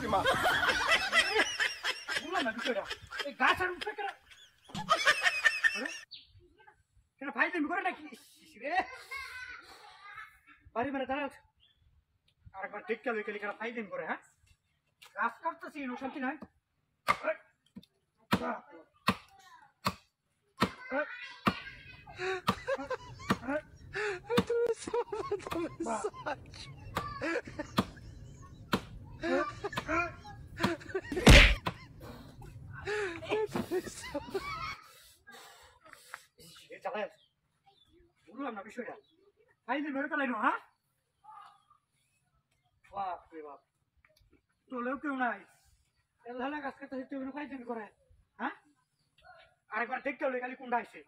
মা বুঝলাম না বিষয়টা এই গাছের উপরে কেন ভাই তুমি করে নাকি রে বাড়ি মানে দাঁড়াও আরেকবার দেখতে হবে কেন ভাই দিন করে হ্যাঁ গাছ কাটতেছি শান্তি নয় বুঝলাম না বিষয়টা ভাই দিন মেরে পেলাই হ্যাঁ বাপ রে বাপ চলেও কেউ নাই এলাকা গাছ কাটতে তুই ভাই দিন করে হ্যাঁ আরেকবার দেখতে হলে খালি কোনটা আসে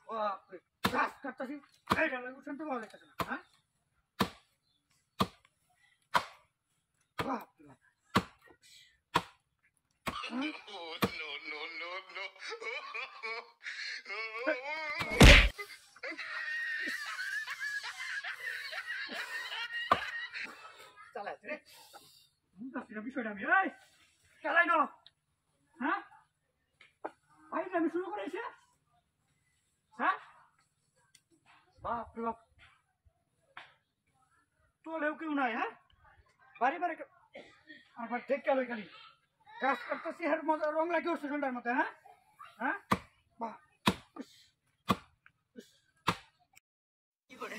বাপ রে গাছ কাটতেছি এইটা শুনতে পাওয়া যাচ্ছে না হ্যাঁ বাপ রে বাপ চালাচ্ছে রে বুঝতেছি না বিষয়টা আমি এই চালাই না হ্যাঁ ভাই আমি শুরু করেছি হ্যাঁ বাপ রে বাপ তোলেও কেউ নাই হ্যাঁ বাড়ি বাড়ি আবার দেখ গেল খালি গাছ কাটতেছি আর মজা রং লাগে উঠছে সন্ধ্যার মধ্যে হ্যাঁ হ্যাঁ বাহ কি করে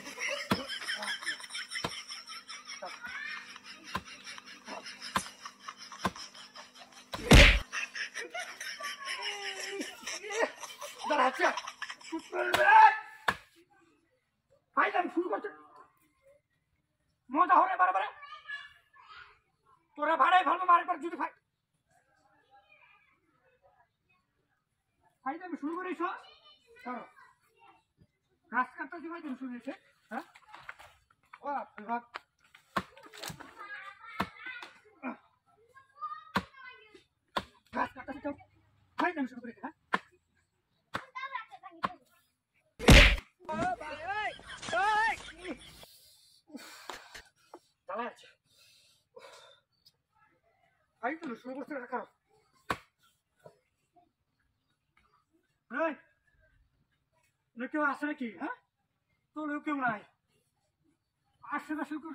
দাঁড়াচ্ছে ভাই আমি শুরু করছি মজা হলে বারবার তোরা ভাড়াই ভালো মারবার যদি ভাই ভাই আমি শুরু করেছ গাছ কাটতে ভাই তুমি শুরু হয়েছে হ্যাঁ ও বিভাগ গাছ কাটতে তো ভাই আমি শুরু করেছি হ্যাঁ চালাচ্ছে ভাই তুমি শুরু করতে রাখা কেউ আসে নাকি হ্যাঁ তোর কেউ নাই আসছে না শুরু কর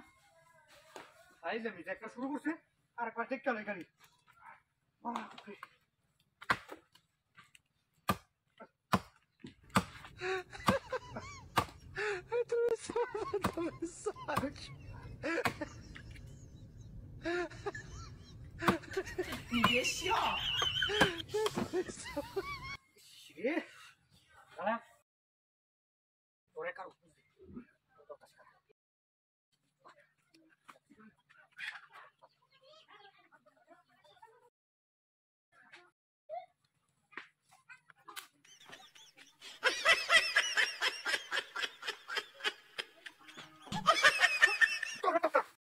ভাই আমি একটা শুরু করছে আর একবার দেখতে হলে গাড়ি你别笑。大家